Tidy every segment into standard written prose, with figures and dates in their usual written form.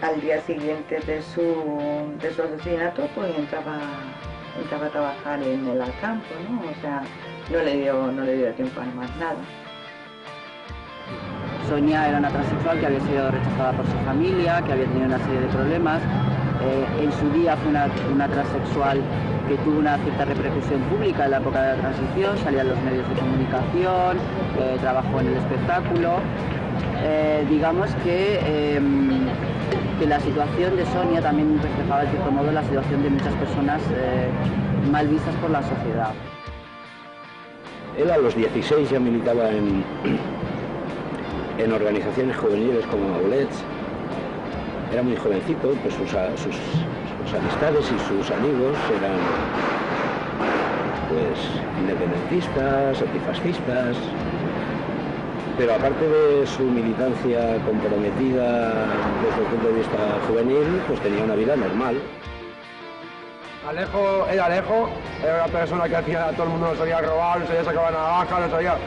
al día siguiente de su asesinato, pues entraba a trabajar en el campo, ¿no? O sea, no le dio tiempo a más nada. Sonia era una transexual que había sido rechazada por su familia, que había tenido una serie de problemas. En su día fue una transexual que tuvo una cierta repercusión pública en la época de la transición, salía en los medios de comunicación, trabajó en el espectáculo. Digamos que la situación de Sonia también reflejaba, de cierto modo, la situación de muchas personas mal vistas por la sociedad. Él a los 16 ya militaba en organizaciones juveniles como Aulets. Era muy jovencito, pues sus amistades y sus amigos eran pues independentistas, antifascistas, pero aparte de su militancia comprometida desde el punto de vista juvenil, pues tenía una vida normal. Alejo era una persona que hacía, todo el mundo lo sabía robar, lo sabía sacar navaja, lo sabía...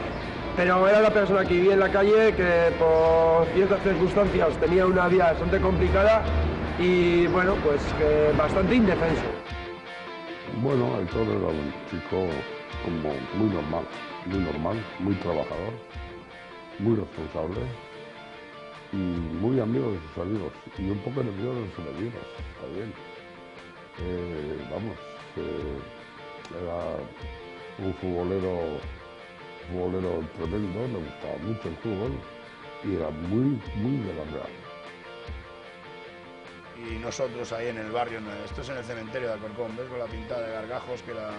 Pero era una persona que vivía en la calle, que por ciertas circunstancias tenía una vida bastante complicada y, bueno, pues que bastante indefenso. Bueno, Aitor era un chico como muy normal, muy trabajador, muy responsable y muy amigo de sus amigos y un poco enemigo de sus enemigos también. Era un futbolero tremendo, le gustaba mucho el fútbol y era muy de la Real. Y nosotros ahí en el barrio, esto es en el cementerio de Alcorcón, ¿ves? Con la pintada de Gargajos, que era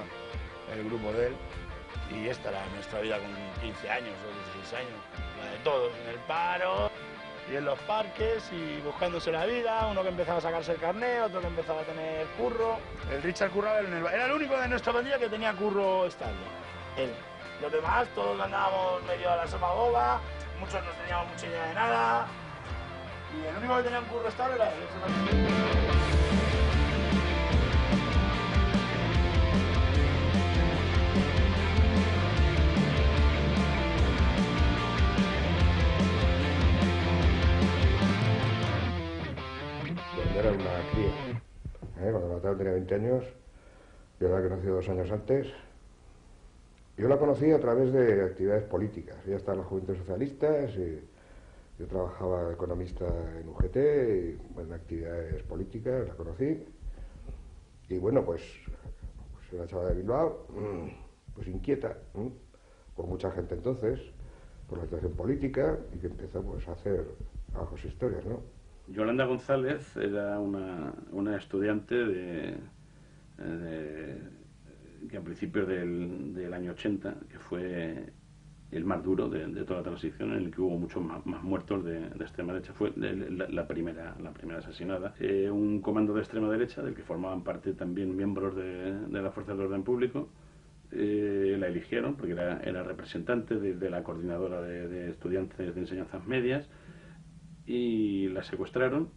el grupo de él. Y esta era nuestra vida con 15 años o 16 años, la de todos, en el paro y en los parques y buscándose la vida, uno que empezaba a sacarse el carné, otro que empezaba a tener curro. El Richard curraba era el único de nuestra pandilla que tenía curro estable, él. Los demás, todos andábamos medio a la sopa boba, muchos no teníamos mucha idea de nada, y el único que tenía un curro estable era él. Cuando era una cría, cuando Mateo tenía 20 años, yo la he conocido 2 años antes. Yo la conocí a través de actividades políticas. Ella estaba en las Juventudes Socialistas y yo trabajaba economista en UGT y en actividades políticas, la conocí. Y bueno, pues era una chavala de Bilbao, pues inquieta, por mucha gente entonces, por la situación política y que empezó pues a hacer trabajos e historias, ¿no? Yolanda González era una estudiante que a principios del año 80, que fue el más duro de toda la transición, en el que hubo muchos más muertos de extrema derecha, fue la primera asesinada. Un comando de extrema derecha, del que formaban parte también miembros de la Fuerza de Orden Público, la eligieron porque era representante de la coordinadora de estudiantes de enseñanzas medias, y la secuestraron,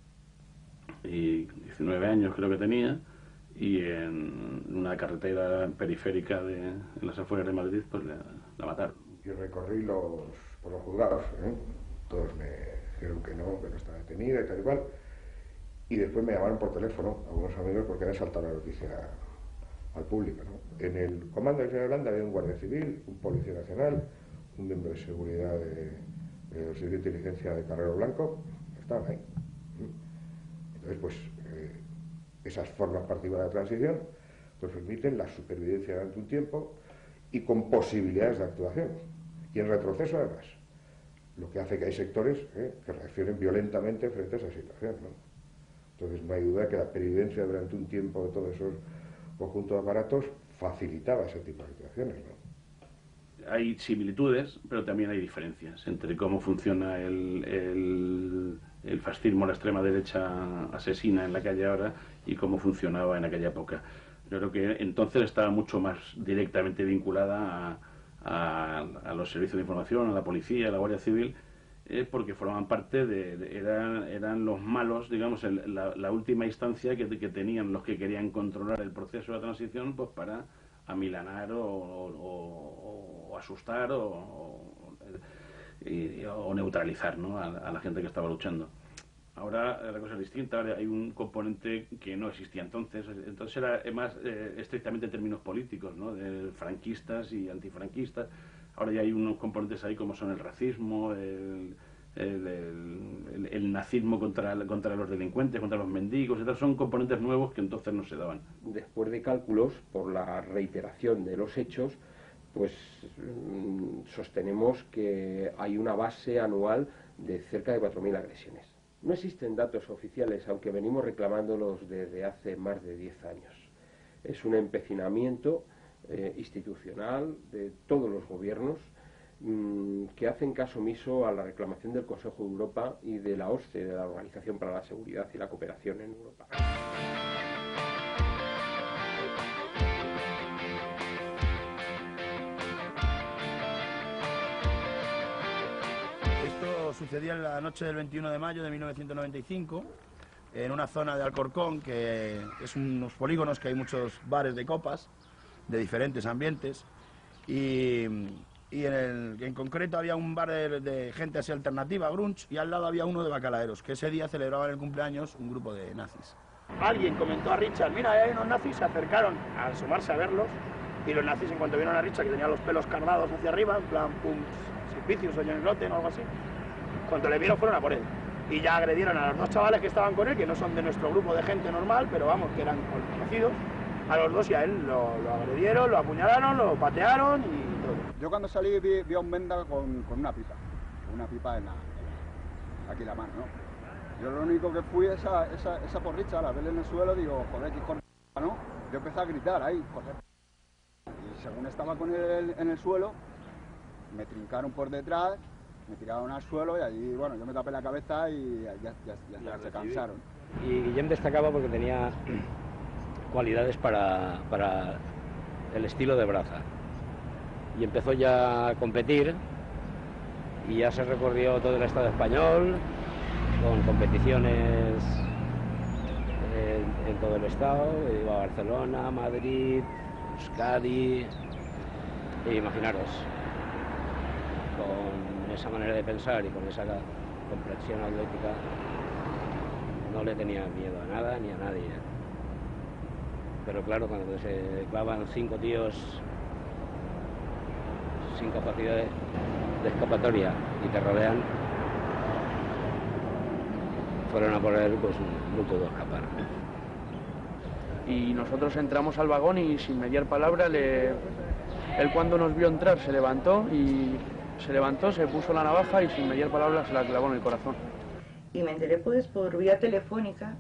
y 19 años creo que tenía, y en una carretera periférica en las afueras de Madrid pues la mataron. Yo recorrí por los juzgados, todos me dijeron que no estaba detenida y tal y cual, y después me llamaron por teléfono algunos amigos porque había saltado la noticia al público, ¿no? En el comando de Señora Yolanda había un guardia civil, un policía nacional, un miembro de seguridad del Servicio de Inteligencia de Carrero Blanco, estaban ahí. Entonces, pues, esas formas particulares de transición pues permiten la supervivencia durante un tiempo y con posibilidades de actuación. Y en retroceso, además, lo que hace que hay sectores que reaccionen violentamente frente a esa situación, ¿no? Entonces, no hay duda que la pervivencia durante un tiempo de todos esos conjuntos de aparatos facilitaba ese tipo de situaciones, ¿no? Hay similitudes, pero también hay diferencias entre cómo funciona el fascismo, la extrema derecha asesina en la calle ahora, y cómo funcionaba en aquella época. Yo creo que entonces estaba mucho más directamente vinculada a los servicios de información, a la policía, a la Guardia Civil, porque formaban parte eran los malos, digamos, la última instancia que tenían los que querían controlar el proceso de la transición, pues para amilanar o asustar o neutralizar, ¿no?, a la gente que estaba luchando. Ahora la cosa es distinta, ahora hay un componente que no existía entonces era más estrictamente en términos políticos, ¿no? De franquistas y antifranquistas. Ahora ya hay unos componentes ahí como son el racismo, el nazismo contra los delincuentes, contra los mendigos, etc. Son componentes nuevos que entonces no se daban. Después de cálculos, por la reiteración de los hechos, pues sostenemos que hay una base anual de cerca de 4.000 agresiones. No existen datos oficiales, aunque venimos reclamándolos desde hace más de 10 años. Es un empecinamiento institucional de todos los gobiernos que hacen caso omiso a la reclamación del Consejo de Europa y de la OSCE, de la Organización para la Seguridad y la Cooperación en Europa. Esto sucedía en la noche del 21 de mayo de 1995, en una zona de Alcorcón, que es unos polígonos que hay muchos bares de copas, de diferentes ambientes, y en concreto había un bar de gente así alternativa, grunge, y al lado había uno de bacalaeros, que ese día celebraban el cumpleaños un grupo de nazis. Alguien comentó a Richard, mira, hay unos nazis, se acercaron a asomarse a verlos, y los nazis, en cuanto vieron a Richard, que tenía los pelos cardados hacia arriba, en plan, pum, Sulpicius o Johnny Rotten o algo así, cuando le vieron fueron a por él. Y ya agredieron a los dos chavales que estaban con él, que no son de nuestro grupo de gente normal, pero vamos, que eran conocidos. A los dos y a él lo agredieron, lo apuñalaron, lo patearon y todo. Yo cuando salí vi a un venda con una pipa aquí en la mano, ¿no? Yo lo único que fui esa porricha, a la verle en el suelo, digo, joder, qué hijo de p***, ¿no? Yo empecé a gritar ahí, joder. Y según estaba con él en el suelo, me trincaron por detrás, me tiraron al suelo y allí, bueno, yo me tapé la cabeza y ya se cansaron. Y Guillem destacaba porque tenía cualidades para el estilo de braza. Y empezó ya a competir y ya se recorrió todo el Estado español con competiciones en todo el Estado. Iba a Barcelona, Madrid, Euskadi, e imaginaros, con esa manera de pensar y con esa complexión atlética no le tenía miedo a nada ni a nadie. Pero claro, cuando se clavan 5 tíos sin capacidad de escapatoria y te rodean, fueron a por él, pues no pudo escapar. Y nosotros entramos al vagón y sin mediar palabra, él cuando nos vio entrar se levantó, se puso la navaja y sin mediar palabra se la clavó en el corazón. Y me enteré pues por vía telefónica.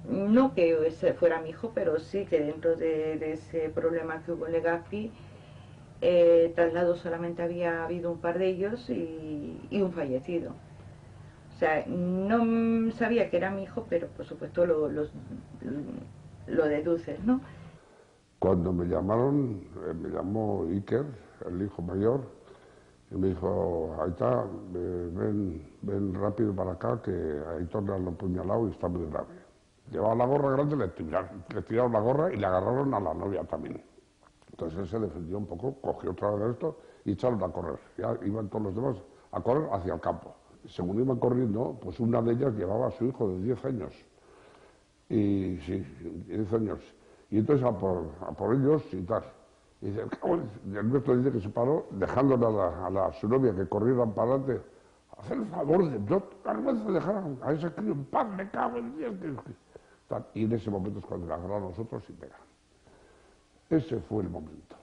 No que ese fuera mi hijo, pero sí que dentro de ese problema que hubo en Legazpi, traslados solamente había habido un par de ellos y un fallecido. O sea, no sabía que era mi hijo, pero por supuesto lo deduces, ¿no? Cuando me llamaron, me llamó Iker, el hijo mayor, y me dijo, Aita, ven rápido para acá, que Aitor le han apuñalado y está muy grave. Llevaba la gorra grande, le tiraron la gorra y le agarraron a la novia también. Entonces él se defendió un poco, cogió otra vez esto y echaron a correr. Ya iban todos los demás a correr hacia el campo. Según iban corriendo, pues una de ellas llevaba a su hijo de 10 años. Y sí, 10 años. Y entonces a por ellos y tal. Y dice, el nuestro dice que se paró, dejándole a su novia que corrieran para adelante. Hacer el favor de no dejar a ese crío en paz, me cago en Dios. Y en ese momento es cuando le agarraron a nosotros y pegan. Ese fue el momento.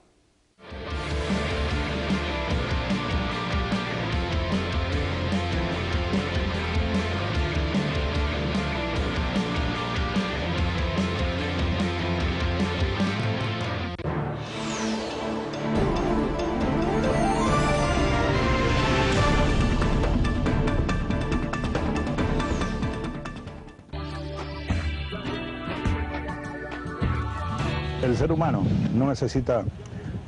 El ser humano no necesita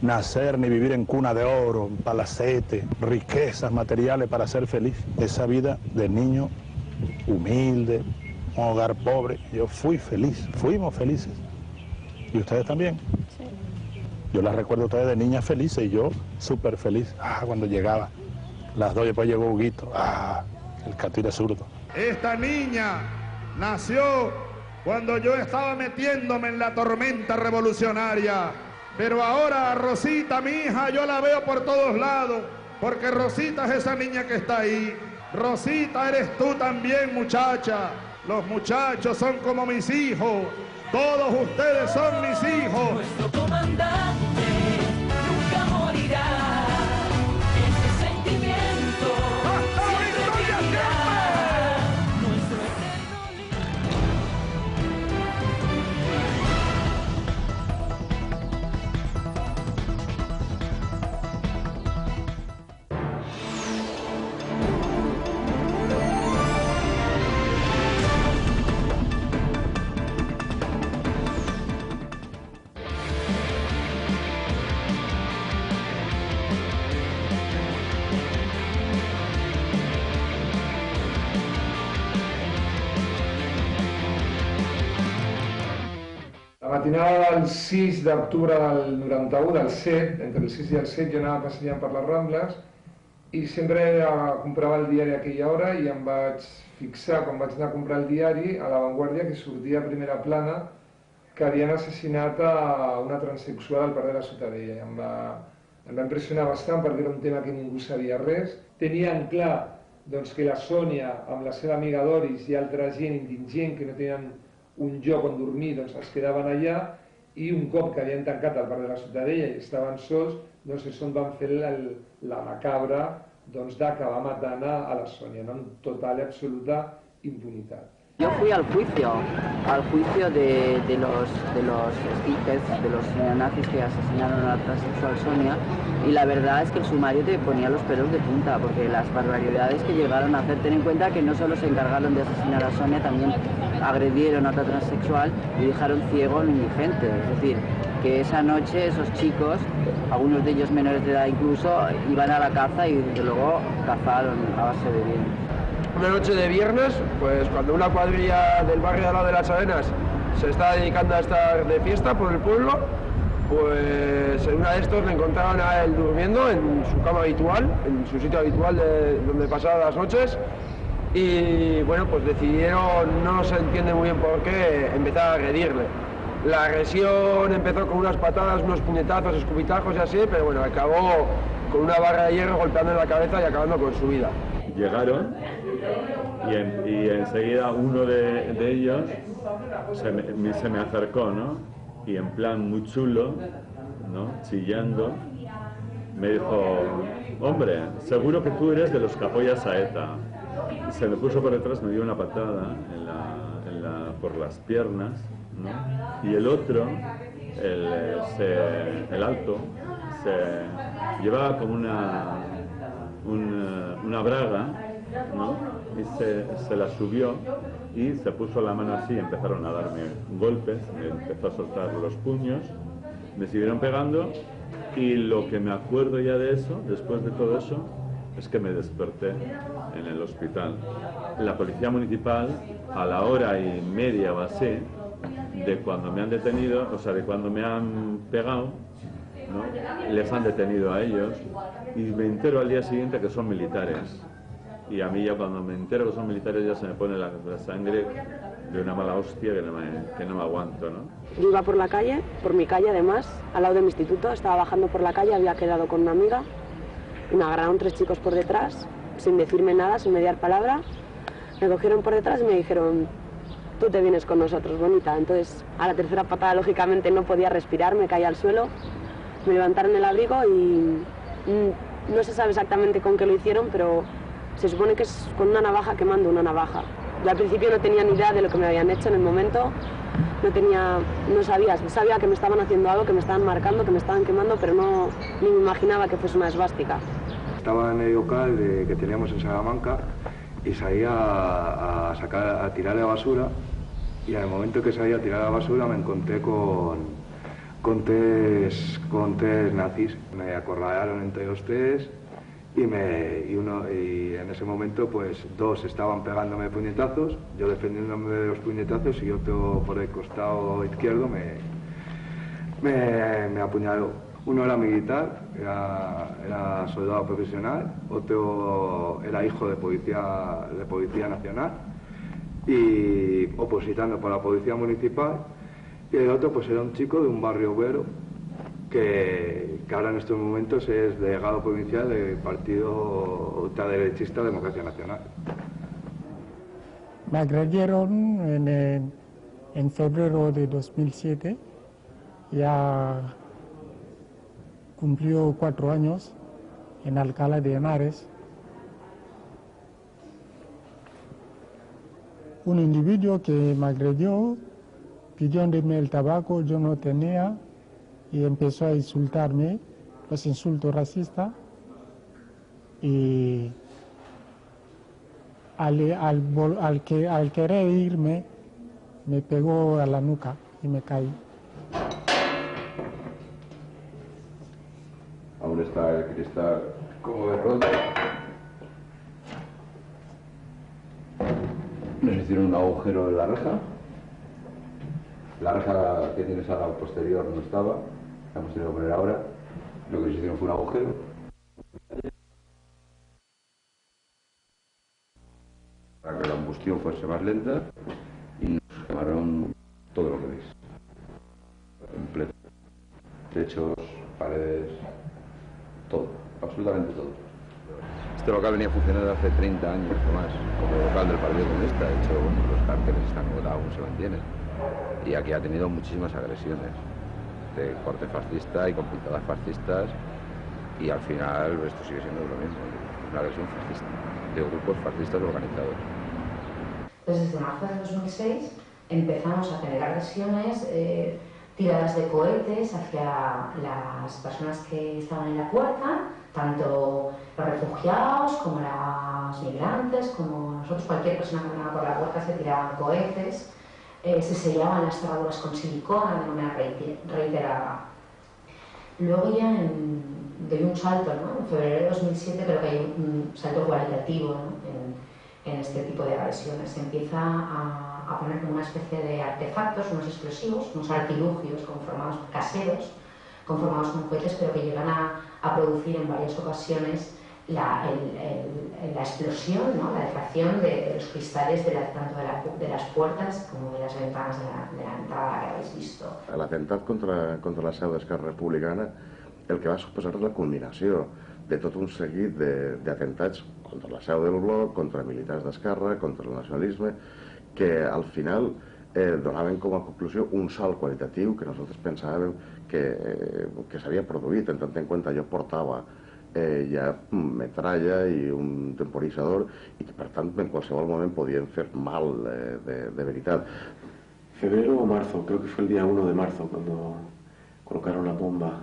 nacer ni vivir en cuna de oro, palacete, riquezas materiales para ser feliz. Esa vida de niño humilde, un hogar pobre, yo fui feliz, fuimos felices. ¿Y ustedes también? Sí. Yo las recuerdo a ustedes de niñas felices y yo súper feliz. Cuando llegaba Las 2 después llegó Huguito, el catire zurdo. Esta niña nació cuando yo estaba metiéndome en la tormenta revolucionaria. Pero ahora Rosita, mi hija, yo la veo por todos lados, porque Rosita es esa niña que está ahí. Rosita, eres tú también, muchacha. Los muchachos son como mis hijos. Todos ustedes son mis hijos. Nuestro comandante nunca morirá. Ese sentimiento siempre vivirá. Nuestro La matinada del 6 d'octubre del 91, del 7, entre el 6 i el 7, jo anava passejant per les Rambles i sempre comprava el diari a aquella hora i em vaig fixar, quan vaig anar a comprar el diari, a La Vanguardia, que sortia a primera plana que havien assassinat a una transsexual al parc de la Ciutadella. Em va impressionar bastant perquè era un tema que ningú sabia res. Tenien clar doncs, que la Sònia, amb la seva amiga Doris i altra gent indigent que no tenien un lloc on dormir, doncs es quedaven allà i un cop que havien tancat el parc de la Ciutadella i estaven sols, doncs és on van fer la macabra d'acabar matant a la Sònia, ¿no? En total y absoluta impunitat. Yo fui al juicio de los skinheads, de los neonazis que asesinaron a la transexual Sonia, y la verdad es que el sumario te ponía los pelos de punta, porque las barbaridades que llegaron a hacer, ten en cuenta que no solo se encargaron de asesinar a Sonia, también agredieron a otra transexual y dejaron ciego a un indigente. Es decir, que esa noche esos chicos, algunos de ellos menores de edad incluso, iban a la caza y desde luego cazaron a base de bien. Una noche de viernes, pues cuando una cuadrilla del barrio de al lado de Las Arenas se está dedicando a estar de fiesta por el pueblo, pues en una de estos le encontraron a él durmiendo en su cama habitual, en su sitio habitual donde pasaba las noches, y bueno, pues decidieron, no se entiende muy bien por qué, empezar a agredirle. La agresión empezó con unas patadas, unos puñetazos, escupitajos y así, pero bueno, acabó con una barra de hierro golpeando en la cabeza y acabando con su vida. Llegaron y enseguida uno de ellos se me acercó, ¿no? Y en plan muy chulo, ¿no? Chillando, me dijo: hombre, seguro que tú eres de los que apoyas a ETA. Y se me puso por detrás, me dio una patada por las piernas, ¿no? Y el otro, el alto, se llevaba como una braga, ¿no? Y se la subió y se puso la mano así y empezaron a darme golpes, me empezó a soltar los puños, me siguieron pegando, y lo que me acuerdo ya de eso, después de todo eso, es que me desperté en el hospital. La policía municipal, a la hora y media o así de cuando me han detenido, o sea, de cuando me han pegado, ¿no? Les han detenido a ellos, y me entero al día siguiente que son militares. Y a mí ya cuando me entero que son militares ya se me pone la sangre de una mala hostia que no me aguanto, ¿no? Yo iba por la calle, por mi calle además, al lado de mi instituto, estaba bajando por la calle, había quedado con una amiga y me agarraron 3 chicos por detrás, sin decirme nada, sin mediar palabra. Me cogieron por detrás y me dijeron: tú te vienes con nosotros, bonita. Entonces, a la tercera patada, lógicamente, no podía respirar, me caí al suelo, me levantaron el abrigo y no se sabe exactamente con qué lo hicieron, pero se supone que es con una navaja, quemando una navaja. Yo al principio no tenía ni idea de lo que me habían hecho en el momento, no sabía que me estaban haciendo algo, que me estaban marcando, que me estaban quemando, pero ni me imaginaba que fuese una esvástica. Estaba en el local que teníamos en Salamanca y salía a tirar la basura, y en el momento que salía a tirar la basura me encontré con tres nazis. Me acorralaron entre los tres y en ese momento pues 2 estaban pegándome puñetazos, yo defendiéndome de los puñetazos, y otro por el costado izquierdo me apuñaló. Uno era militar, era soldado profesional, otro era hijo de policía nacional y opositando por la policía municipal, y el otro pues era un chico de un barrio obrero que ahora en estos momentos es delegado provincial del partido ultraderechista Democracia Nacional. Me agredieron en febrero de 2007, ya cumplió 4 años en Alcalá de Henares. Un individuo que me agredió pidiéndome el tabaco, yo no tenía, y empezó a insultarme, los insultos racistas, y al querer irme, me pegó a la nuca y me caí. Aún está el cristal como de roto. Nos hicieron un agujero en la reja. La reja que tienes a la posterior no estaba, la hemos tenido que poner ahora. Lo que nos hicieron fue un agujero. Para que la combustión fuese más lenta y nos quemaron todo lo que veis. Completo. Techos, paredes, todo, absolutamente todo. Este local venía funcionando hace 30 años o más, como local del Partido Comunista. De hecho, los carteles están aún se mantienen. Y aquí ha tenido muchísimas agresiones de corte fascista y con pintadas fascistas, y al final esto sigue siendo lo mismo, una agresión fascista, de grupos fascistas organizados. Pues desde marzo de 2006 empezamos a tener agresiones, tiradas de cohetes hacia las personas que estaban en la puerta, tanto los refugiados como los migrantes, como nosotros, cualquier persona que venía por la puerta se tiraban cohetes. Se sellaban las cerraduras con silicona de manera reiterada. Luego ya doy un salto, ¿no? En febrero de 2007 creo que hay un salto cualitativo, ¿no? en este tipo de agresiones. Se empieza a poner como una especie de artefactos, unos explosivos, unos artilugios conformados caseros, conformados con cohetes, pero que llegan a producir en varias ocasiones la explosión, ¿no? La defracción de los cristales tanto de las puertas como de las ventanas de la entrada que habéis visto. L'atemptat contra la seu d'Esquerra Republicana el que va suposar la culminació de tot un seguit d'atemptats contra la seu del Bloc, contra militars d'Esquerra, contra el nacionalisme, que al final donaven com a conclusió un salt qualitatiu que nosaltres pensàvem que s'havia produït, en tant en compte jo portava ja metralla i un temporitzador i que per tant en qualsevol moment podien fer mal de veritat. Febrero o marzo, creo que fue el día 1 de marzo cuando colocaron la bomba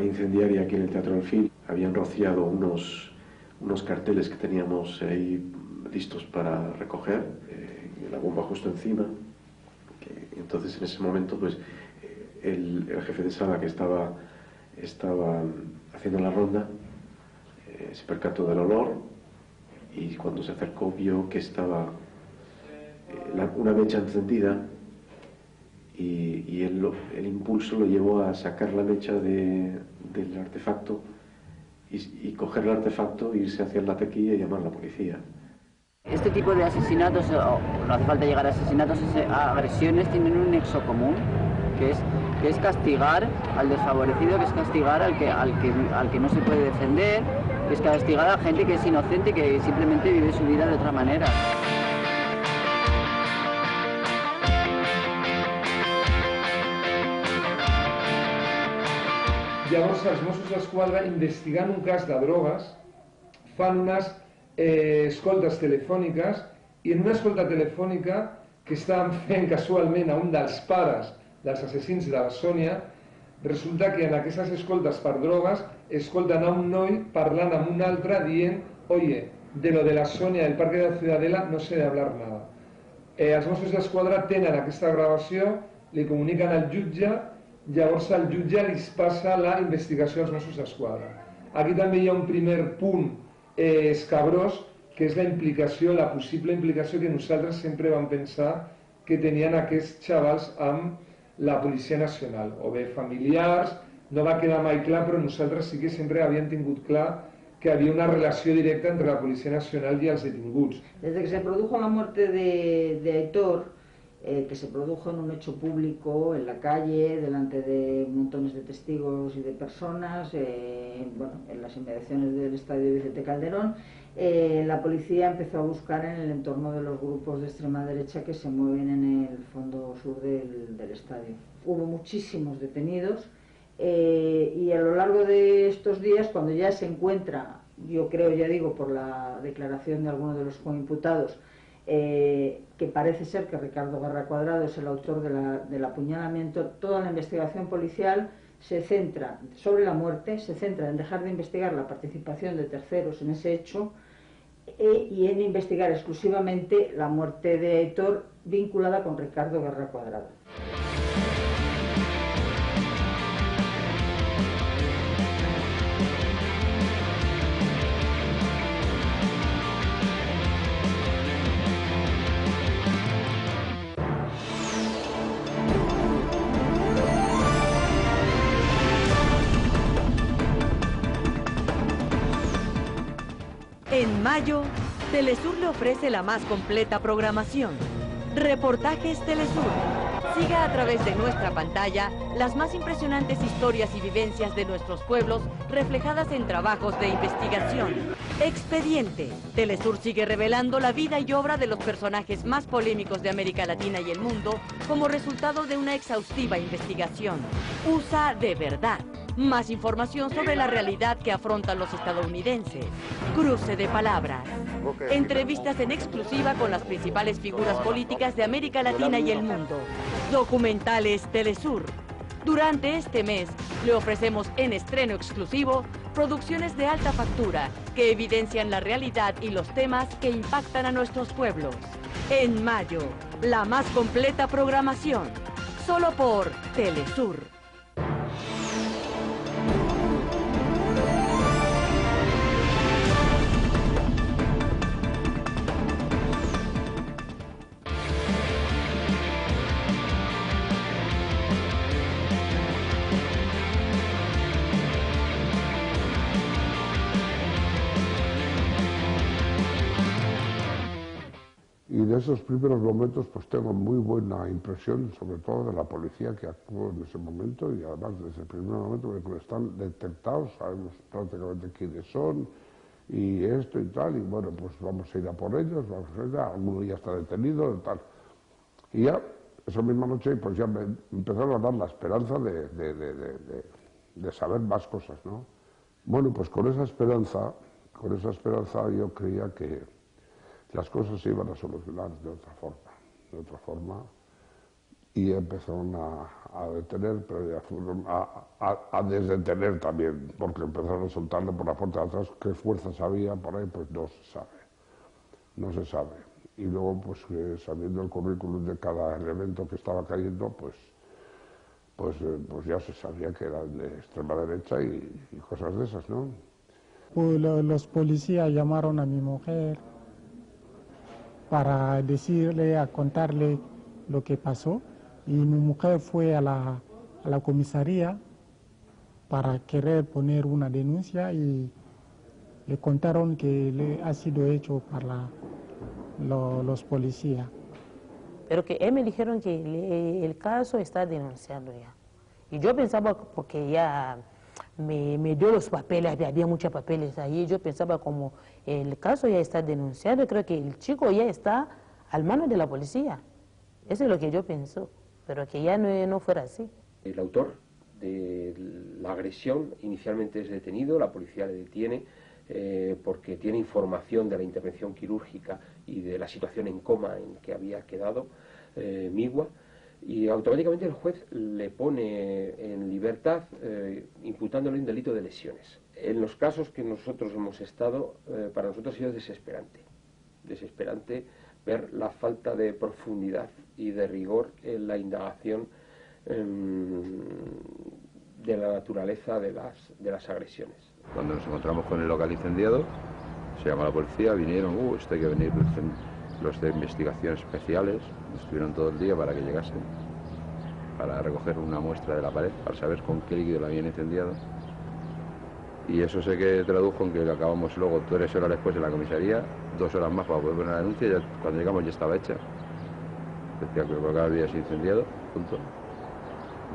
incendiaria aquí en el Teatro del Fil. Habían rociado unos carteles que teníamos ahí listos para recoger, la bomba justo encima. Entonces en ese momento pues el jefe de sala que estaba haciendo la ronda se percató del olor y cuando se acercó vio que estaba una mecha encendida y el impulso lo llevó a sacar la mecha del artefacto y coger el artefacto, irse hacia la taquilla y llamar a la policía. Este tipo de asesinatos, no hace falta llegar a asesinatos, agresiones tienen un nexo común, que es castigar al desfavorecido, que es castigar al que no se puede defender, que es castigar a gente que es inocente y que simplemente vive su vida de otra manera. Llavors els Mossos d'Esquadra, investigant un cas de drogues, fan unes escoltes telefòniques, i en una escolta telefònica que estaven fent casualment a un dels pares dels assassins de la Sònia, resulta que en aquestes escoltes per drogues escolten a un noi parlant amb un altre dient «Oye, de lo de la Sònia del Parque de la Ciudadela no sé de hablar nada». Els Mossos d'Esquadra tenen aquesta gravació, li comuniquen al jutge, llavors el jutge li passa la investigació als Mossos d'Esquadra. Aquí també hi ha un primer punt escabrós, que és la implicació, la possible implicació que nosaltres sempre vam pensar que tenien aquests xavals amb la Policia Nacional. O bé familiars, no va quedar mai clar, però nosaltres sí que sempre havíem tingut clar que había una relación directa entre la Policía Nacional y los detinguts. Desde que se produjo la muerte de Aitor, que se produjo en un hecho público, en la calle, delante de montones de testigos y de personas, bueno, en las inmediaciones del estadio Vicente Calderón, la policía empezó a buscar en el entorno de los grupos de extrema derecha que se mueven en el fondo sur del estadio. Hubo muchísimos detenidos. Y a lo largo de estos días, cuando ya se encuentra, yo creo, ya digo, por la declaración de algunos de los coimputados, que parece ser que Ricardo Guerra Cuadrado es el autor del apuñalamiento, toda la investigación policial se centra sobre la muerte, se centra en dejar de investigar la participación de terceros en ese hecho y en investigar exclusivamente la muerte de Aitor vinculada con Ricardo Guerra Cuadrado. En mayo, Telesur le ofrece la más completa programación. Reportajes Telesur. Siga a través de nuestra pantalla las más impresionantes historias y vivencias de nuestros pueblos reflejadas en trabajos de investigación. Expediente. Telesur sigue revelando la vida y obra de los personajes más polémicos de América Latina y el mundo como resultado de una exhaustiva investigación. USA de verdad. Más información sobre la realidad que afrontan los estadounidenses. Cruce de palabras. Entrevistas en exclusiva con las principales figuras políticas de América Latina y el mundo. Documentales Telesur. Durante este mes le ofrecemos en estreno exclusivo producciones de alta factura que evidencian la realidad y los temas que impactan a nuestros pueblos. En mayo, la más completa programación. Solo por Telesur. Y de esos primeros momentos pues tengo muy buena impresión, sobre todo de la policía que actuó en ese momento, y además desde el primer momento que están detectados, sabemos prácticamente quiénes son y esto y tal, y bueno, pues vamos a ir a por ellos, vamos a ir alguno ya está detenido y tal. Y ya esa misma noche pues ya me empezaron a dar la esperanza de saber más cosas, ¿no? Bueno, pues con esa esperanza yo creía que las cosas se iban a solucionar de otra forma, y empezaron a detener, pero ya fueron a desdetener también, porque empezaron a soltarle por la puerta de atrás. ¿Qué fuerzas había por ahí? Pues no se sabe. Y luego, pues sabiendo el currículum de cada elemento que estaba cayendo, pues ya se sabía que eran de extrema derecha y cosas de esas, ¿no? Pues los policías llamaron a mi mujer para decirle, a contarle lo que pasó, y mi mujer fue a la comisaría para querer poner una denuncia, y le contaron que le ha sido hecho por los policías. Pero que me dijeron que el caso está denunciado ya. Y yo pensaba, porque ya me dio los papeles, había muchos papeles ahí, yo pensaba como el caso ya está denunciado, creo que el chico ya está al mano de la policía. Eso es lo que yo pensé, pero que ya no fuera así. El autor de la agresión inicialmente es detenido, la policía le detiene porque tiene información de la intervención quirúrgica y de la situación en coma en que había quedado Migua, y automáticamente el juez le pone en libertad imputándole un delito de lesiones. En los casos que nosotros hemos estado, para nosotros ha sido desesperante ver la falta de profundidad y de rigor en la indagación de la naturaleza de las agresiones. Cuando nos encontramos con el local incendiado, se llamó a la policía, vinieron, esto hay que venir, los de investigación especiales, estuvieron todo el día para que llegasen. para recoger una muestra de la pared, para saber con qué líquido la habían incendiado. Y eso se que tradujo en que acabamos luego 3 horas después en la comisaría, 2 horas más para poder poner la denuncia, ya, cuando llegamos ya estaba hecha. Decía que el local había sido incendiado, punto.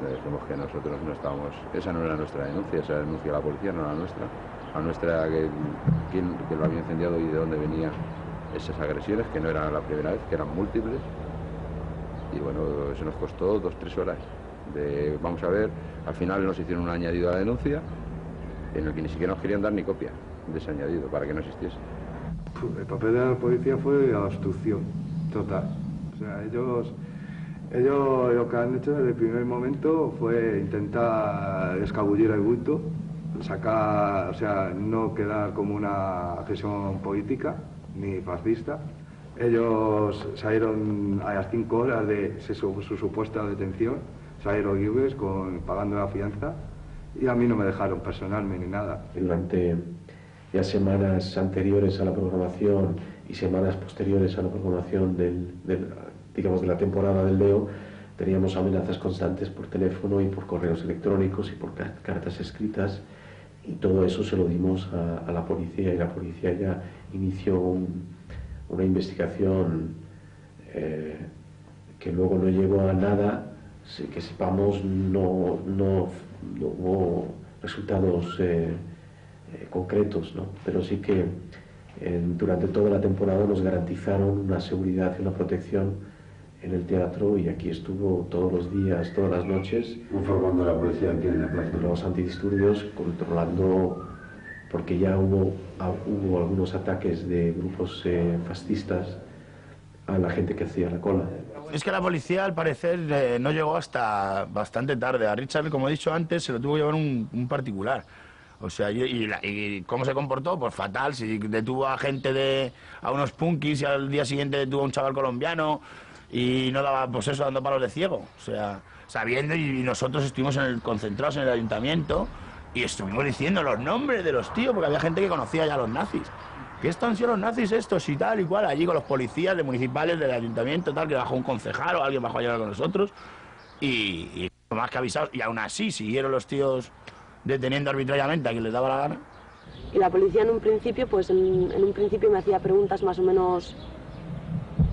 Le dijimos que nosotros no estábamos, esa no era nuestra denuncia, esa denuncia de la policía no era nuestra. La nuestra era que lo había incendiado y de dónde venían esas agresiones, que no eran la primera vez, que eran múltiples. Y bueno, eso nos costó 2-3 horas. Vamos a ver, al final nos hicieron un añadido a la denuncia, en el que ni siquiera nos querían dar ni copia de ese añadido, para que no existiese. El papel de la policía fue la obstrucción total. O sea, ellos lo que han hecho desde el primer momento fue intentar escabullir el bulto, sacar, o sea, no quedar como una agresión política ni fascista. Ellos salieron a las 5 horas de su supuesta detención, salieron libres pagando la fianza, y a mí no me dejaron personarme ni nada. Durante ya semanas anteriores a la programación y semanas posteriores a la programación digamos, de la temporada del Leo, teníamos amenazas constantes por teléfono y por correos electrónicos y por cartas escritas, y todo eso se lo dimos a la policía, y la policía ya inició una investigación que luego no llegó a nada, que sepamos no hubo resultados concretos, ¿no? Pero sí que durante toda la temporada nos garantizaron una seguridad y una protección en el teatro, y aquí estuvo todos los días, todas las noches, informando a la policía aquí en la plaza, los antidisturbios, controlando, porque ya hubo algunos ataques de grupos fascistas a la gente que hacía la cola. Es que la policía, al parecer, no llegó hasta bastante tarde. A Richard, como he dicho antes, se lo tuvo que llevar un particular. O sea, y ¿cómo se comportó? Pues fatal. Si detuvo a gente a unos punkis, y al día siguiente detuvo a un chaval colombiano y no daba, pues eso, dando palos de ciego. O sea, sabiendo, y nosotros estuvimos concentrados en el ayuntamiento y estuvimos diciendo los nombres de los tíos, porque había gente que conocía ya a los nazis. ¿Qué están siendo los nazis estos y tal y cual? Allí con los policías de municipales del ayuntamiento, tal, que bajó un concejal o alguien bajó a llegar con nosotros, y más que avisados, y aún así siguieron los tíos deteniendo arbitrariamente a quien les daba la gana. Y la policía en un principio, pues en un principio me hacía preguntas más o menos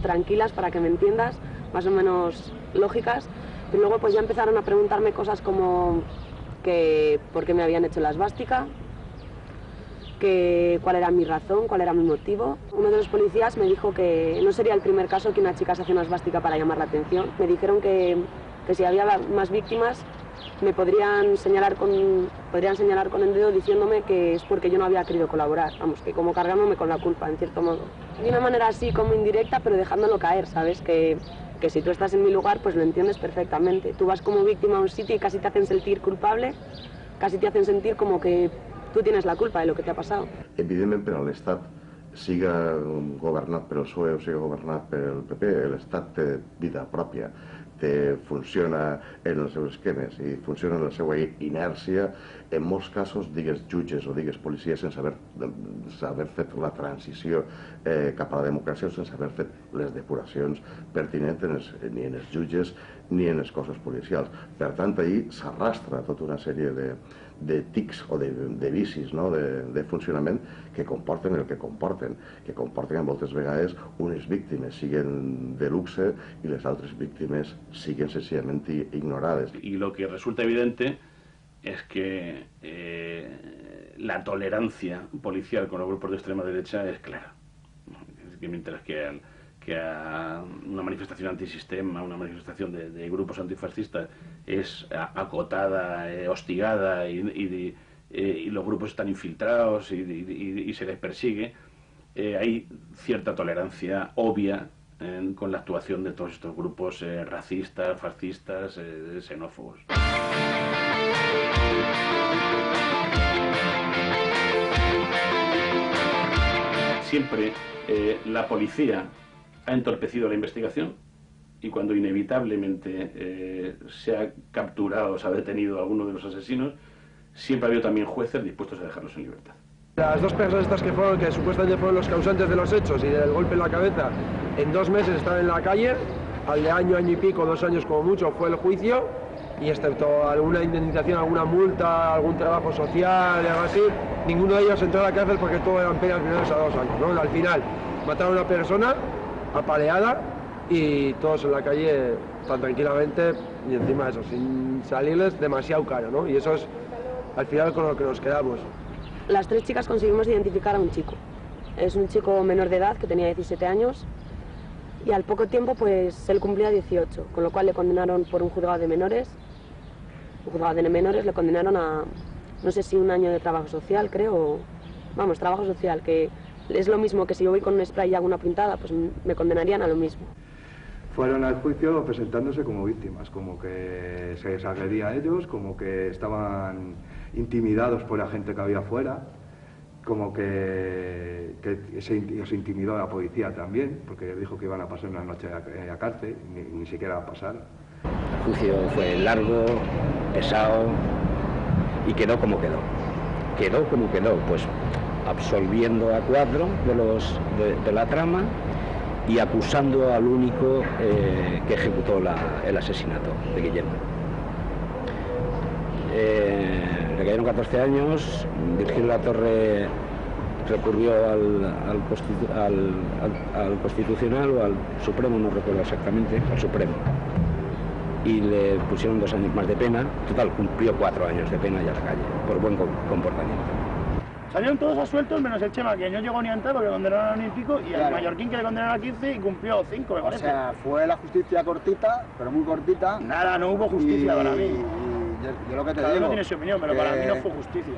tranquilas, para que me entiendas, más o menos lógicas, y luego pues ya empezaron a preguntarme cosas como que por qué me habían hecho la esvástica, cuál era mi razón, cuál era mi motivo. Uno de los policías me dijo que no sería el primer caso que una chica se hace una esvástica para llamar la atención. Me dijeron que si había más víctimas me podrían señalar con el dedo, diciéndome que es porque yo no había querido colaborar, vamos, que como cargándome con la culpa, en cierto modo. De una manera así como indirecta, pero dejándolo caer, ¿sabes? Que si tú estás en mi lugar, pues lo entiendes perfectamente. Tú vas como víctima a un sitio y casi te hacen sentir culpable, casi te hacen sentir como que tu tienes la culpa de lo que te ha passat. Evidentment, per a l'Estat, siga governat per el PSOE o siga governat per el PP, l'Estat té vida pròpia, funciona en els seus esquemes i funciona en la seva inèrcia, en molts casos, digues jutges o digues policies, sense haver fet la transició cap a la democràcia, sense haver fet les depuracions pertinents ni en els jutges ni en els cossos policials. Per tant, ahir s'arrastra tota una sèrie de tics o de vicis, no? de funcionament que comporten el que comporten moltes vegades unes víctimes siguen de luxe i les altres víctimes siguen sencillament ignorades. Y lo que resulta evidente es que la tolerancia policial con los grupos de extrema derecha es clara. Es que mientras que a una manifestación antisistema, una manifestación de grupos antifascistas es acotada, hostigada y los grupos están infiltrados y se les persigue, hay cierta tolerancia obvia con la actuación de todos estos grupos racistas, fascistas, xenófobos. Siempre la policía ha entorpecido la investigación, y cuando inevitablemente se ha capturado o se ha detenido a alguno de los asesinos, siempre ha habido también jueces dispuestos a dejarlos en libertad. Las dos personas estas que supuestamente fueron los causantes de los hechos y del golpe en la cabeza, en 2 meses están en la calle, al de año y pico, 2 años como mucho, fue el juicio, y excepto alguna indemnización, alguna multa, algún trabajo social y algo así, ninguno de ellos entró a la cárcel porque todo eran penas menores a 2 años, ¿no? Al final mataron a una persona apaleada y todos en la calle tan tranquilamente, y encima de eso, sin salirles demasiado caro, ¿no? Y eso es al final con lo que nos quedamos. Las 3 chicas conseguimos identificar a un chico. Es un chico menor de edad que tenía 17 años y al poco tiempo pues él cumplía 18, con lo cual le condenaron por un juzgado de menores. Un juzgado de menores le condenaron a, no sé si 1 año de trabajo social, creo, vamos, trabajo social, que es lo mismo que si yo voy con un spray y hago una pintada, pues me condenarían a lo mismo. Fueron al juicio presentándose como víctimas, como que se les agredía a ellos, como que estaban intimidados por la gente que había afuera, como que se intimidó a la policía también, porque dijo que iban a pasar una noche a cárcel, ni siquiera a pasar. El juicio fue largo, pesado y quedó como quedó. Quedó como quedó, pues absolviendo a 4 de la trama y acusando al único que ejecutó el asesinato de Guillermo. Le cayeron 14 años, Virgilio Latorre recurrió al Constitucional o al Supremo, no recuerdo exactamente, al Supremo, y le pusieron 2 años más de pena. Total, cumplió 4 años de pena ya a la calle, por buen comportamiento. Salieron todos asueltos menos el Chema, que no llegó ni a entrar porque le condenaron a 1 y pico, y claro, el mallorquín que le condenaron a 15 y cumplió 5, me parece. O sea, fue la justicia cortita, pero muy cortita. Nada, no hubo justicia para mí. Yo lo que te Cada digo... uno tiene su opinión, pero para mí no fue justicia.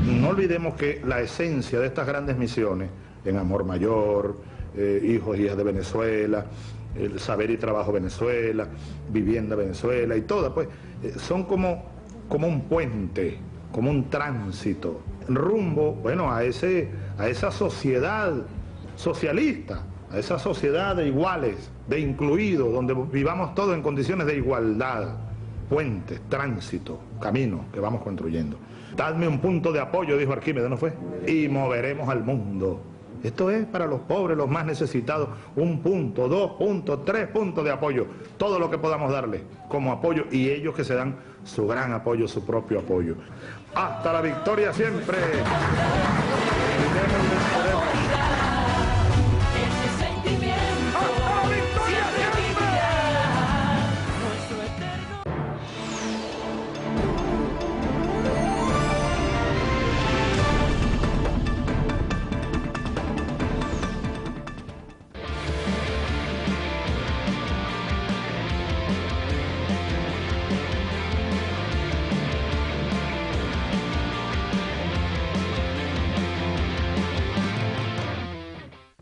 No olvidemos que la esencia de estas grandes misiones, en Amor Mayor, Hijos y Hijas de Venezuela, el Saber y Trabajo Venezuela, Vivienda Venezuela y todas, pues, son como un puente, como un tránsito, rumbo, bueno, a esa sociedad socialista, a esa sociedad de iguales, de incluidos, donde vivamos todos en condiciones de igualdad, puentes, tránsito, camino que vamos construyendo. Dadme un punto de apoyo, dijo Arquímedes, ¿no fue? Y moveremos al mundo. Esto es para los pobres, los más necesitados, 1 punto, 2 puntos, 3 puntos de apoyo, todo lo que podamos darle como apoyo, y ellos que se dan su gran apoyo, su propio apoyo. ¡Hasta la victoria siempre!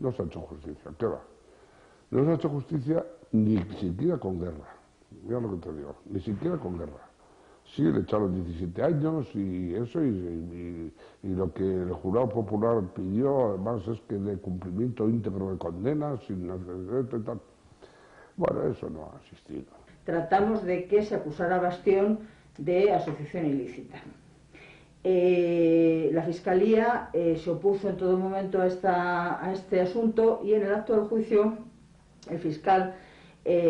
No se ha hecho justicia, ¿qué va? No se ha hecho justicia ni siquiera con guerra. Mira lo que te digo, ni siquiera con guerra. Sí, le echaron 17 años y eso, y lo que el jurado popular pidió, además, es que de cumplimiento íntegro de condenas, sin necesidad y tal. Bueno, eso no ha existido. Tratamos de que se acusara a Bastión de asociación ilícita. La Fiscalía se opuso en todo momento a este asunto, y en el acto del juicio el fiscal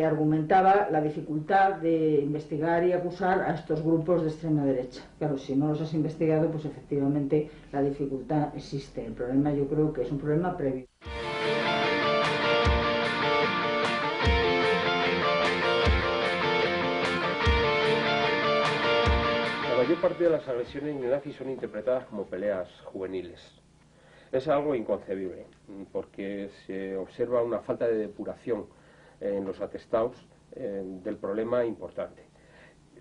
argumentaba la dificultad de investigar y acusar a estos grupos de extrema derecha. Claro, si no los has investigado, pues efectivamente la dificultad existe. El problema, yo creo que es un problema previo. La mayor parte de las agresiones neonazis son interpretadas como peleas juveniles. Es algo inconcebible, porque se observa una falta de depuración en los atestados del problema importante.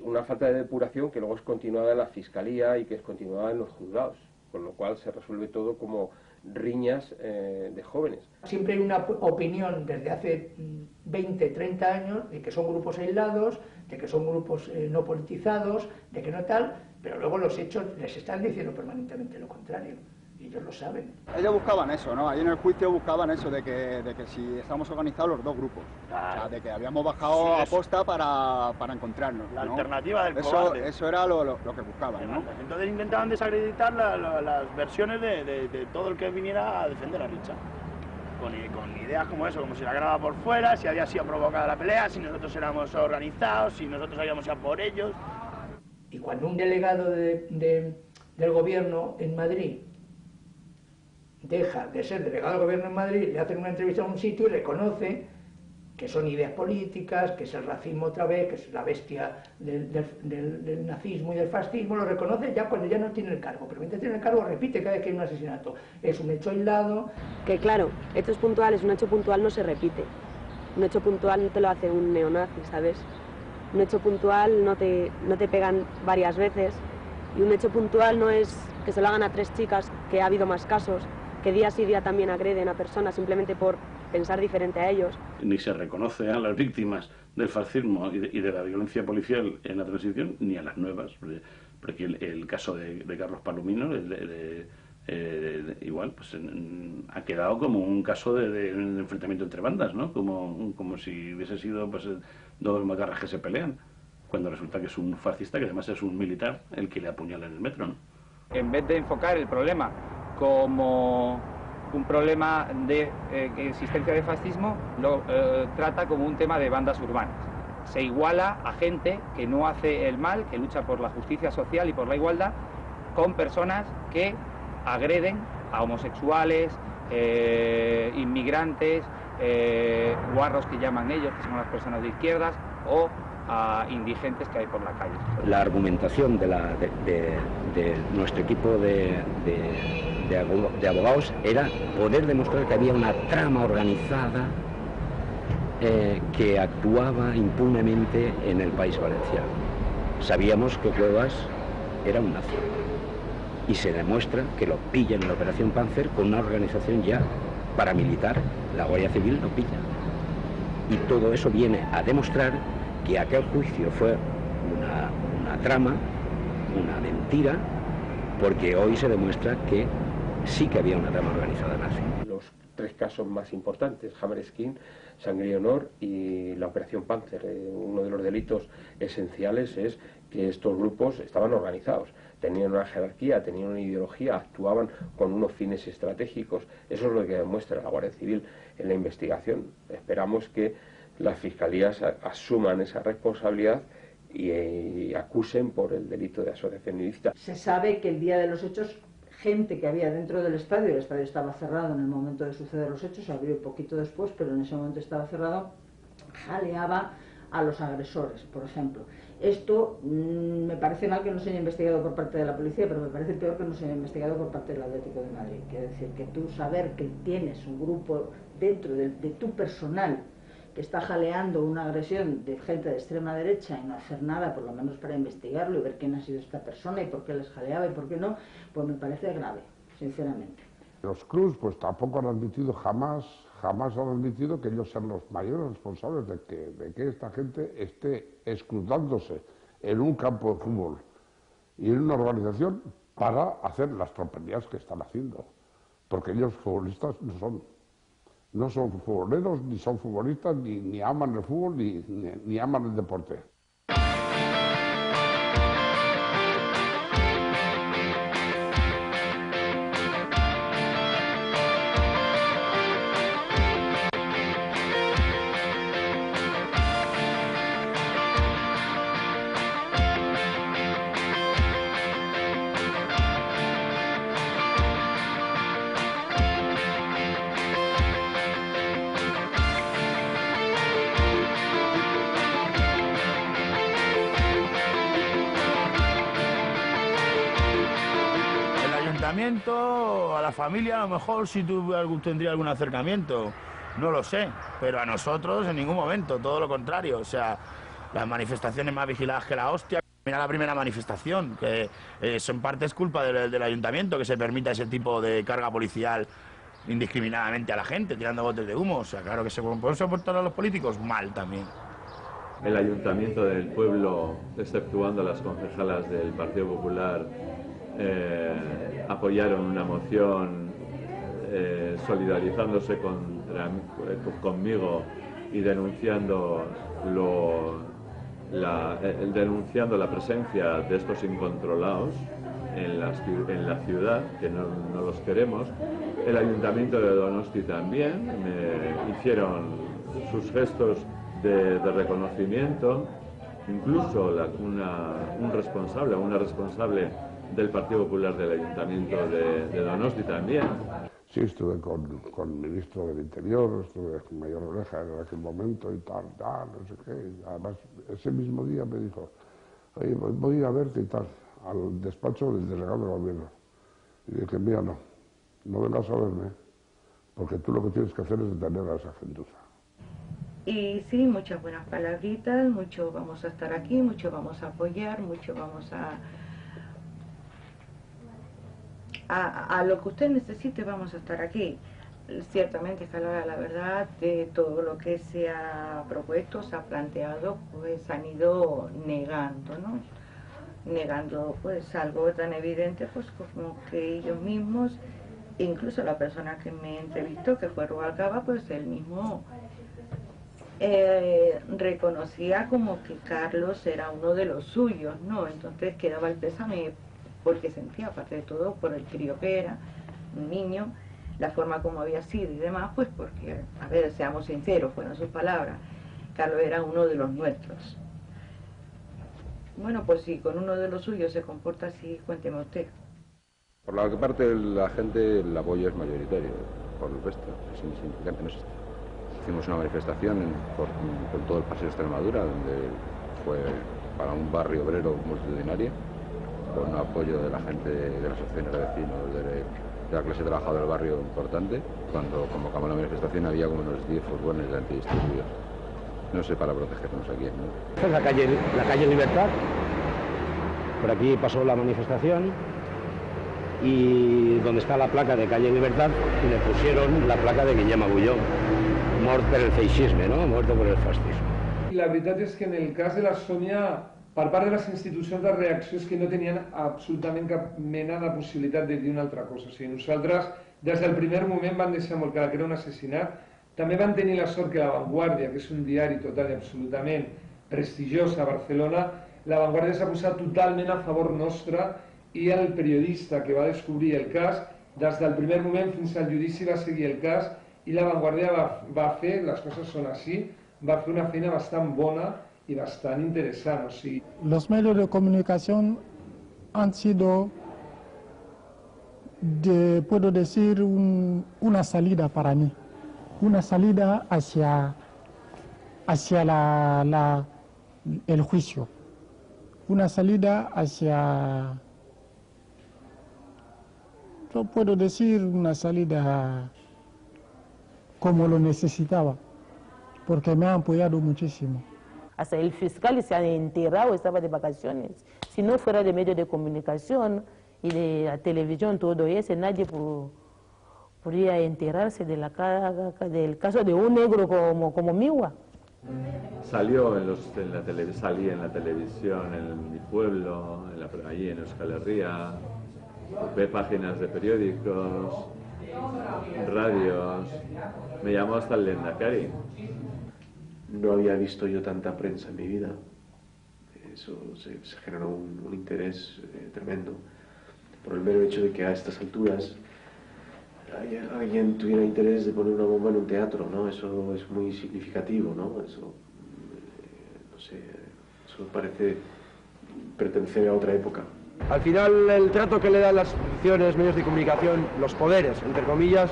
Una falta de depuración que luego es continuada en la Fiscalía y que es continuada en los juzgados, con lo cual se resuelve todo como riñas de jóvenes. Siempre hay una opinión desde hace 20, 30 años de que son grupos aislados, de que son grupos no politizados, de que no tal, pero luego los hechos les están diciendo permanentemente lo contrario. Y ellos lo saben. Ellos buscaban eso, ¿no? Ahí en el juicio buscaban eso, de que si estábamos organizados los dos grupos. Claro. O sea, de que habíamos bajado a posta para encontrarnos. La ¿no? alternativa del cobarde. Eso era lo que buscaban, ¿no? Entonces intentaban desacreditar las versiones de todo el que viniera a defender a Richa. Con ideas como eso, como si la grababa por fuera, si había sido provocada la pelea, si nosotros éramos organizados, si nosotros habíamos ido por ellos. Y cuando un delegado del gobierno en Madrid deja de ser delegado del gobierno en Madrid, le hacen una entrevista en un sitio y reconoce que son ideas políticas, que es el racismo otra vez, que es la bestia del nazismo y del fascismo, lo reconoce ya cuando ya no tiene el cargo, pero mientras tiene el cargo repite cada vez que hay un asesinato. Es un hecho aislado. Que claro, hechos puntuales, un hecho puntual no se repite. Un hecho puntual no te lo hace un neonazi, ¿sabes? Un hecho puntual no te pegan varias veces, y un hecho puntual no es que se lo hagan a 3 chicas, que ha habido más casos, que día sí día también agreden a personas simplemente por pensar diferente a ellos. Ni se reconoce a las víctimas del fascismo y de la violencia policial en la transición, ni a las nuevas, porque el caso de Carlos Palomino, igual, pues ha quedado como un caso de enfrentamiento entre bandas, ¿no? Como si hubiese sido pues, 2 macarras que se pelean, cuando resulta que es un fascista, que además es un militar, el que le apuñala en el metro, ¿no? En vez de enfocar el problema como un problema de existencia de fascismo, lo trata como un tema de bandas urbanas. Se iguala a gente que no hace el mal, que lucha por la justicia social y por la igualdad, con personas que agreden a homosexuales, inmigrantes, guarros que llaman ellos, que son las personas de izquierdas, o a indigentes que hay por la calle. La argumentación de nuestro equipo de abogados era poder demostrar que había una trama organizada que actuaba impunemente en el País Valenciano. Sabíamos que Cuevas era un nazi y se demuestra que lo pillan en la Operación Panzer con una organización ya paramilitar, la Guardia Civil lo pilla. Y todo eso viene a demostrar que aquel juicio fue una trama, una mentira, porque hoy se demuestra que sí que había una trama organizada nazi. Los 3 casos más importantes, Hammerskin, Sangre y Honor y la Operación Panzer. Uno de los delitos esenciales es que estos grupos estaban organizados, tenían una jerarquía, tenían una ideología, actuaban con unos fines estratégicos. Eso es lo que demuestra la Guardia Civil en la investigación. Esperamos que las fiscalías asuman esa responsabilidad y acusen por el delito de asociación ilícita. Se sabe que el día de los hechos, gente que había dentro del estadio, el estadio estaba cerrado en el momento de suceder los hechos, abrió un poquito después, pero en ese momento estaba cerrado, jaleaba a los agresores, por ejemplo. Esto me parece mal que no se haya investigado por parte de la policía, pero me parece peor que no se haya investigado por parte del Atlético de Madrid. Quiere decir que tú saber que tienes un grupo dentro de tu personal que está jaleando una agresión de gente de extrema derecha y no hacer nada, por lo menos para investigarlo y ver quién ha sido esta persona y por qué les jaleaba y por qué no, pues me parece grave, sinceramente. Los Cruz pues tampoco han admitido jamás han admitido que ellos sean los mayores responsables de que esta gente esté escrutándose en un campo de fútbol y en una organización para hacer las tropelías que están haciendo, porque ellos futbolistas no son futboleros, ni son futbolistas, ni aman el fútbol, ni aman el deporte. A la familia a lo mejor sí tendría algún acercamiento, no lo sé, pero a nosotros en ningún momento, todo lo contrario, o sea, las manifestaciones más vigiladas que la hostia. Mira la primera manifestación, que eso en parte es culpa del ayuntamiento, que se permita ese tipo de carga policial indiscriminadamente a la gente, tirando botes de humo. O sea, claro que se pueden soportar a los políticos, mal también. El ayuntamiento del pueblo, exceptuando las concejalas del Partido Popular, apoyaron una moción solidarizándose conmigo y denunciando la presencia de estos incontrolados en la ciudad, que no los queremos. El ayuntamiento de Donosti también hicieron sus gestos de reconocimiento, incluso una responsable del Partido Popular del Ayuntamiento de Donosti también. Sí, estuve con el ministro del Interior, estuve con Mayor Oreja en aquel momento y tal, no sé qué. Además, ese mismo día me dijo, oye, voy a ir a verte y tal, al despacho del delegado del gobierno. Y dije, mira, no vengas a verme, porque tú lo que tienes que hacer es detener a esa gentuza. Y sí, muchas buenas palabritas, mucho vamos a estar aquí, mucho vamos a apoyar, mucho vamos a lo que usted necesite, vamos a estar aquí. Ciertamente, que a la verdad, de todo lo que se ha propuesto, se ha planteado, pues han ido negando, ¿no? Negando pues algo tan evidente pues como que ellos mismos, incluso la persona que me entrevistó, que fue Rubalcaba, pues él mismo reconocía como que Carlos era uno de los suyos, ¿no? Entonces quedaba el pésame porque sentía, aparte de todo, por el crío que era, un niño, la forma como había sido y demás, pues porque, a ver, seamos sinceros, fueron sus palabras, Carlos era uno de los nuestros. Bueno, pues si con uno de los suyos se comporta así, cuénteme usted. Por la parte de la gente, el apoyo es mayoritario, por el resto, es insignificante, no existe. Hicimos una manifestación por todo el Paseo de Extremadura, donde fue para un barrio obrero multitudinario, con apoyo de la gente, de las asociaciones de vecinos, de la clase trabajadora del barrio importante. Cuando convocamos la manifestación había como unos 10 furgones de antidisturbios, no sé, para protegernos aquí, ¿no? Esta es la calle Libertad, por aquí pasó la manifestación y donde está la placa de calle Libertad le pusieron la placa de Guillem Agulló, mort per el feixisme, no? Muerto por el fascismo. La veritat és que en el cas de la Sònia, per part de les institucions, la reacció és que no tenien absolutament cap mena de possibilitat de dir una altra cosa. O sigui, nosaltres, des del primer moment, vam deixar molt clar que era un assassinat. També vam tenir la sort que La Vanguardia, que és un diari total i absolutament prestigiós a Barcelona, La Vanguardia s'ha posat totalment a favor nostre i el periodista que va descobrir el cas, des del primer moment fins al judici va seguir el cas i La Vanguardia va fer, les coses són així, va fer una feina bastant bona y bastante interesante. Sí. Los medios de comunicación han sido, puedo decir, una salida para mí, una salida hacia el juicio, una salida hacia, yo puedo decir, una salida como lo necesitaba, porque me ha apoyado muchísimo. Hasta el fiscal se ha enterrado, estaba de vacaciones. Si no fuera de medios de comunicación y de la televisión, todo eso, nadie podría enterarse de del caso de un negro como Miwa. Salió salí en la televisión en mi pueblo, allí en Euskal Herria, ve páginas de periódicos, radios, me llamó hasta el Lehendakari. No había visto yo tanta prensa en mi vida. Eso se generó un interés tremendo por el mero hecho de que a estas alturas alguien tuviera interés de poner una bomba en un teatro, ¿no? Eso es muy significativo, ¿no? Eso, no sé, eso parece pertenecer a otra época. Al final, el trato que le dan las instituciones, medios de comunicación, los poderes, entre comillas,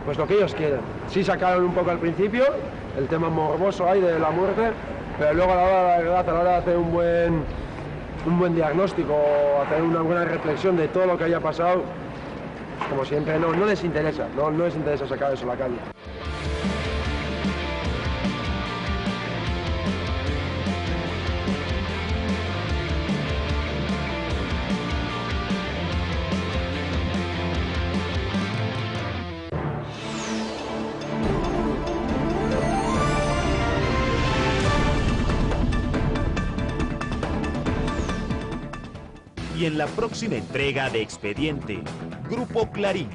pues lo que ellos quieren. Sí sacaron un poco al principio el tema morboso ahí de la muerte, pero luego a la hora de la verdad, a la hora de hacer un buen diagnóstico, hacer una buena reflexión de todo lo que haya pasado, como siempre, no les interesa, no les interesa sacar eso a la calle. y en la próxima entrega de Expediente, Grupo Clarín,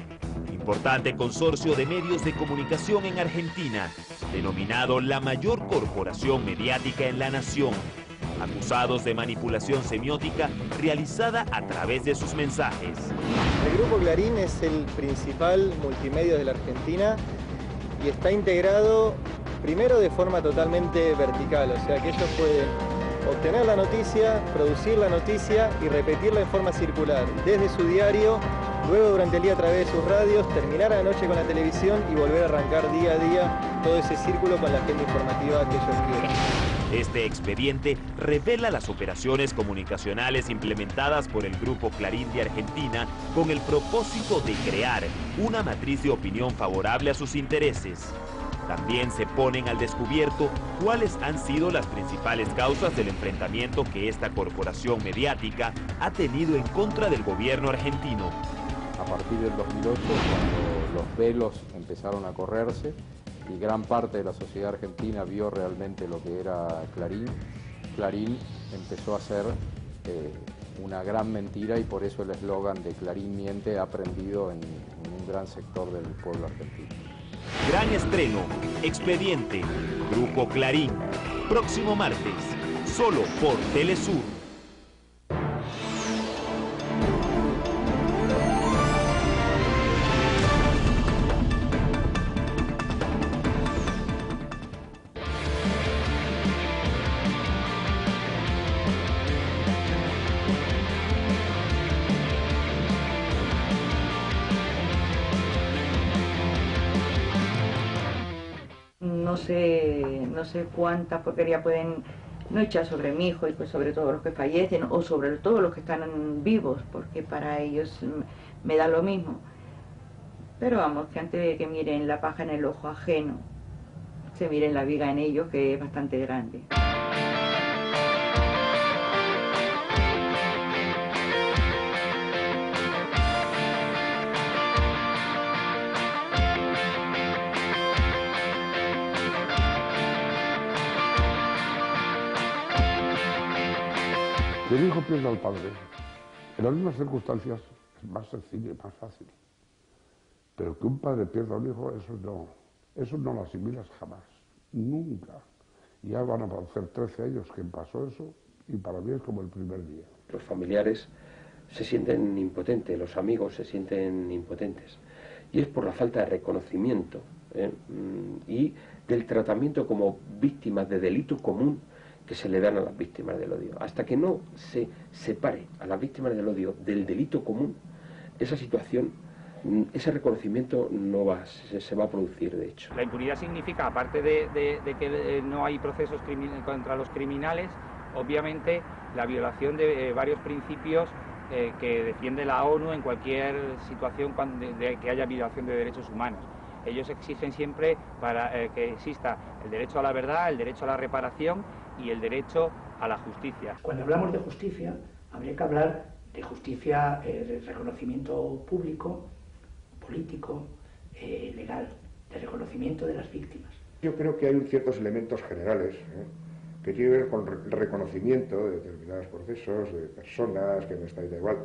importante consorcio de medios de comunicación en Argentina, denominado la mayor corporación mediática en la nación, acusados de manipulación semiótica realizada a través de sus mensajes. El Grupo Clarín es el principal multimedia de la Argentina y está integrado primero de forma totalmente vertical, o sea que ellos pueden obtener la noticia, producir la noticia y repetirla en forma circular, desde su diario, luego durante el día a través de sus radios, terminar a la noche con la televisión y volver a arrancar día a día todo ese círculo con la agenda informativa que ellos quieren. Este expediente revela las operaciones comunicacionales implementadas por el Grupo Clarín de Argentina con el propósito de crear una matriz de opinión favorable a sus intereses. También se ponen al descubierto cuáles han sido las principales causas del enfrentamiento que esta corporación mediática ha tenido en contra del gobierno argentino. A partir del 2008, cuando los velos empezaron a correrse y gran parte de la sociedad argentina vio realmente lo que era Clarín, Clarín empezó a ser una gran mentira y por eso el eslogan de Clarín miente ha prendido en un gran sector del pueblo argentino. Gran estreno, Expediente, Grupo Clarín, próximo martes, solo por Telesur. No sé cuánta porquería pueden no echar sobre mi hijo y pues sobre todos los que fallecen o sobre todos los que están vivos, porque para ellos me da lo mismo. Pero vamos, que antes de que miren la paja en el ojo ajeno, se miren la viga en ellos, que es bastante grande. Que el hijo pierda al padre, en las mismas circunstancias, es más sencillo y más fácil. Pero que un padre pierda a un hijo, eso no lo asimilas jamás, nunca. Ya van a hacer 13 años que pasó eso y para mí es como el primer día. Los familiares se sienten impotentes, los amigos se sienten impotentes. Y es por la falta de reconocimiento y del tratamiento como víctimas de delito común que se le dan a las víctimas del odio. Hasta que no se separe a las víctimas del odio del delito común, esa situación, ese reconocimiento no se va a producir, de hecho. La impunidad significa, aparte de que no hay procesos contra los criminales, obviamente la violación de varios principios que defiende la ONU en cualquier situación de que haya violación de derechos humanos. Ellos exigen siempre que exista el derecho a la verdad, el derecho a la reparación y el derecho a la justicia. Cuando hablamos de justicia, habría que hablar de justicia, de reconocimiento público, político, legal, de reconocimiento de las víctimas. Yo creo que hay ciertos elementos generales que tienen que ver con el reconocimiento de determinados procesos, de personas, que no está da igual,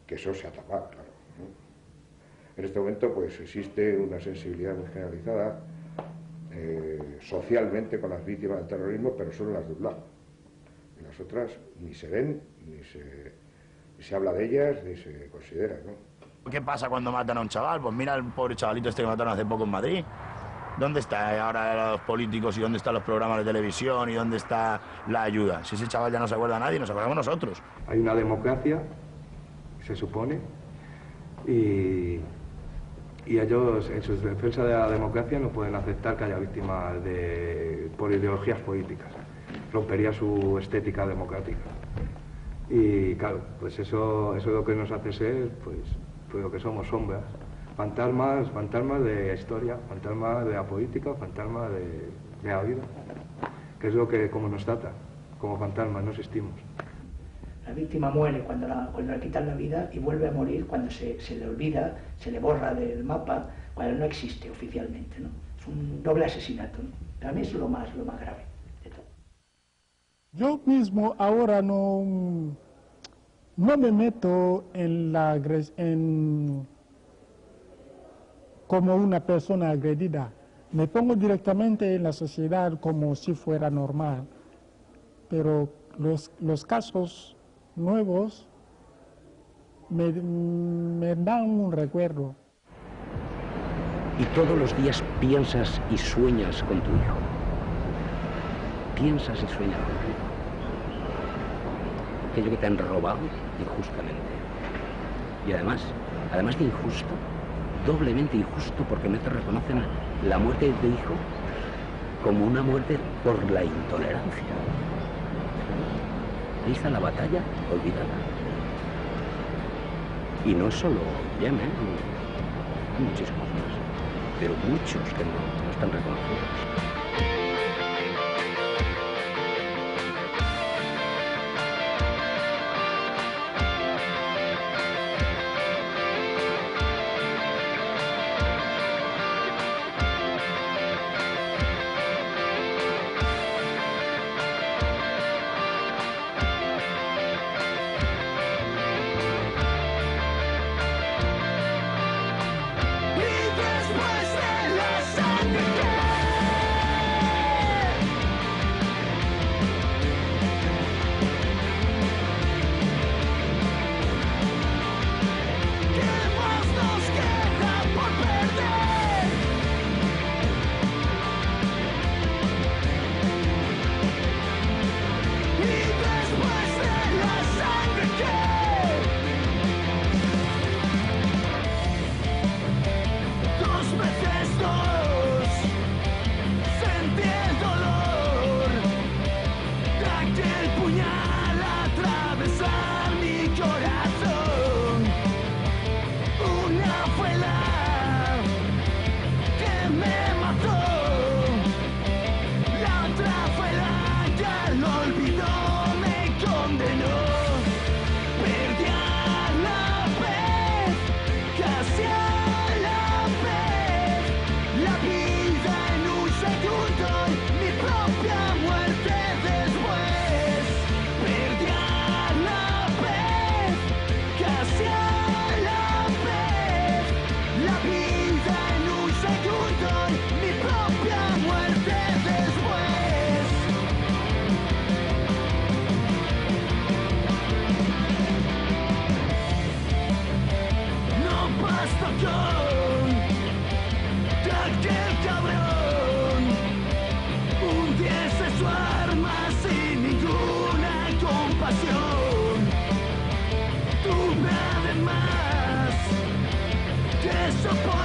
que eso se ha tapado, claro. En este momento pues existe una sensibilidad muy generalizada socialmente con las víctimas del terrorismo, pero solo las de un lado. Y las otras ni se ven, ni se habla de ellas, ni se considera, ¿no? ¿Qué pasa cuando matan a un chaval? Pues mira el pobre chavalito este que mataron hace poco en Madrid. ¿Dónde están ahora los políticos y dónde están los programas de televisión y dónde está la ayuda? Si ese chaval ya no se acuerda a nadie, nos acordamos nosotros. Hay una democracia, se supone, y ellos, en su defensa de la democracia, no pueden aceptar que haya víctimas por ideologías políticas. Rompería su estética democrática. Y claro, pues eso es lo que nos hace ser, pues lo que somos, sombras. Fantasmas de historia, fantasmas de la política, fantasmas de la vida. Que es lo que como nos trata, como fantasmas, no existimos. La víctima muere cuando le quitan la vida y vuelve a morir cuando se le olvida, se le borra del mapa, cuando no existe oficialmente, ¿no? Es un doble asesinato, ¿no? Para mí es lo más grave de todo. Yo mismo ahora no no me meto como una persona agredida. Me pongo directamente en la sociedad como si fuera normal. Pero los casos nuevos me dan un recuerdo. Y todos los días piensas y sueñas con tu hijo. Piensas y sueñas con tu hijo. Aquello que te han robado injustamente. Y además de injusto, doblemente injusto, porque no te reconocen la muerte de tu hijo como una muerte por la intolerancia. Ahí está la batalla olvidada. Y no es solo Yemen, muchísimos más, pero muchos que no están reconocidos. Tuve además que soportar